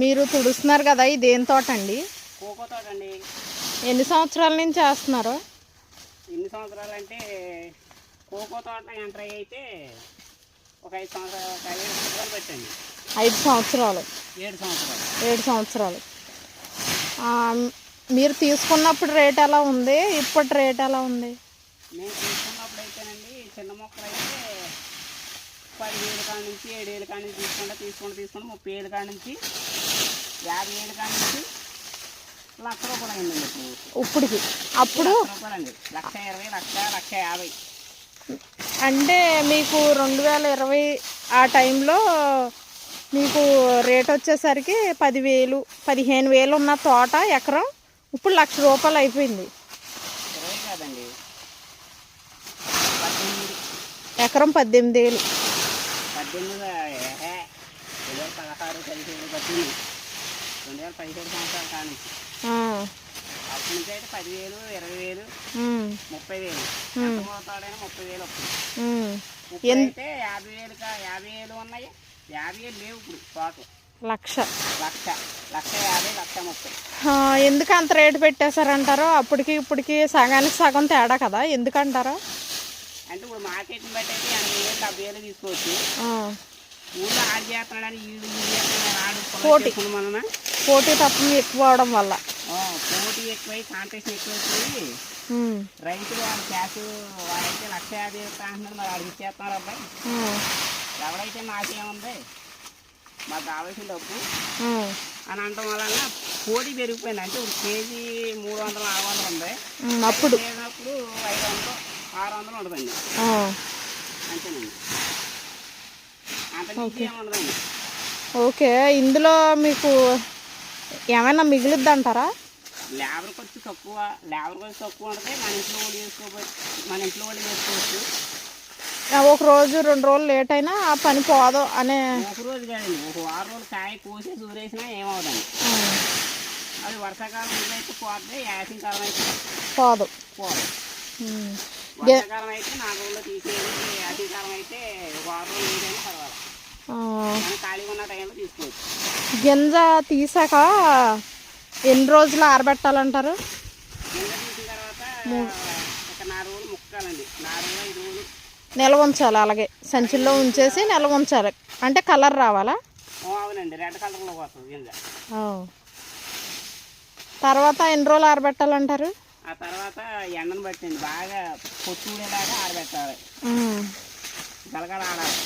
మీరు తుడుస్తున్నారు కదా, ఇది ఏం తోట అండి? కోకో తోట అండి. ఎన్ని సంవత్సరాల నుంచి చేస్తున్నారు? ఎన్ని సంవత్సరాలు అంటే కోకో తోట ఎంటర్ అయితే ఒక 5 సంవత్సరాలు 7 సంవత్సరాలు పెట్టండి. 5 సంవత్సరాలు 7 సంవత్సరాలు 7 సంవత్సరాలు. మీరు తీసుకున్నప్పుడు రేట్ ఎలా ఉంది, ఇప్పటి రేట్ ఎలా ఉంది? నేను తీసుకున్నప్పుడు అయితేనండి చిన్న మొక్కలు అయితే 10,000 కాడ నుంచి 7,000 కాడ నుంచి తీసుకుంటే 30,000 కాడ నుంచి 50,000 కాడ నుంచి ₹1,00,000 అయిందండి. ఇప్పటికి అప్పుడు రూపాయలండి. 1,20,000 1,50,000. అంటే మీకు 2020 ఆ టైంలో మీకు రేట్ వచ్చేసరికి 10,000 15,000 ఉన్న తోట ఎకరం ఇప్పుడు ₹1,00,000 అయిపోయింది. 20 కాదండి, 18. ఎకరం 18,000. 2016 17 18 2017 సంవత్సరాల కాడ నుంచి అప్పటి నుంచి అయితే 10,000 20,000 30,000 ఎంత పోతాడైనా 30,000 వస్తుంది. ఇప్పుడు అయితే 50,000 ఉన్నాయి. 50,000 లేవు ఇప్పుడు తోటలు. 1,00,000 1,50,000 1,30,000. ఎందుకు అంత రేటు పెట్టేశారంటారు? అప్పటికి ఇప్పటికి సగానికి సగం తేడా కదా, ఎందుకంటారా? అంటే ఇప్పుడు మార్కెట్ని బట్టి అయితే 80,000 70,000 తీసుకోవచ్చు. ఊళ్ళో ఆడు చేస్తున్నాడని ఈడు చేస్తున్నాడు మన పోటీ తప్ప ఎక్కువ అవడం వల్ల పోటీ ఎక్కువై కాంపిటీషన్ ఎక్కువైపోయి రైతులు వాళ్ళ క్యాష్ వాడైతే 1,50,000 అంటున్నారు. మరి వాడికి ఇచ్చేస్తున్నారు. అబ్బాయి ఎవడైతే మాకేముంది, మాకు కావాల్సిన డబ్బు అని అంటాం వలన పోటీ పెరిగిపోయింది. అంటే ఇప్పుడు కేజీ 300 400 ఉంది. అప్పుడు లేనప్పుడు 500 600 ఉంటుందండి. అంతేనండి, అంత మించి ఏముండదండి. ఓకే, ఇందులో మీకు ఏమైనా మిగులుద్ది అంటారా? లేబర్ ఖర్చు తక్కువ ఉంటుంది. మన ఇంట్లో వాళ్ళు చేసుకోవచ్చు. ఒక రోజు 2 రోజులు లేట్ అయినా ఆ పని పోదు అనే. ఒక రోజు కాదండి, ఒక 6 రోజులు కాయ కోసి సూరేసినా ఏమవుదండి. అది వర్షాకాలం అయితే పోతుంది, యాసంకాలం అయితే పోదు. వర్షాకాలం అయితే 4 రోజుల్లో తీసేది, యాసంకాలం అయితే 6 రోజులు ఏదైనా పర్వాలేదు. మనం ఖాళీగా ఉన్న టైంలో తీసుకోవచ్చు. గింజ తీసాక ఎన్ని రోజులు ఆరబెట్టాలంటారు? గింజ తీసిన తర్వాత ఒక 4 రోజులు ముక్కాలండి. 4 రోజులు 5 రోజులు నిల్వ ఉంచాలి. అలాగే సంచుల్లో ఉంచేసి నిల్వ ఉంచాలి. అంటే కలర్ రావాలా? అవునండి, రెడ్ కలర్లోకి వస్తుంది గింజ. తర్వాత ఎన్ని రోజులు ఆరబెట్టాలంటారు? ఆ తర్వాత ఎండను బట్టండి, బాగా పొట్టుడేలాగా ఆరబెట్టాలి. గలగల ఆడాలి.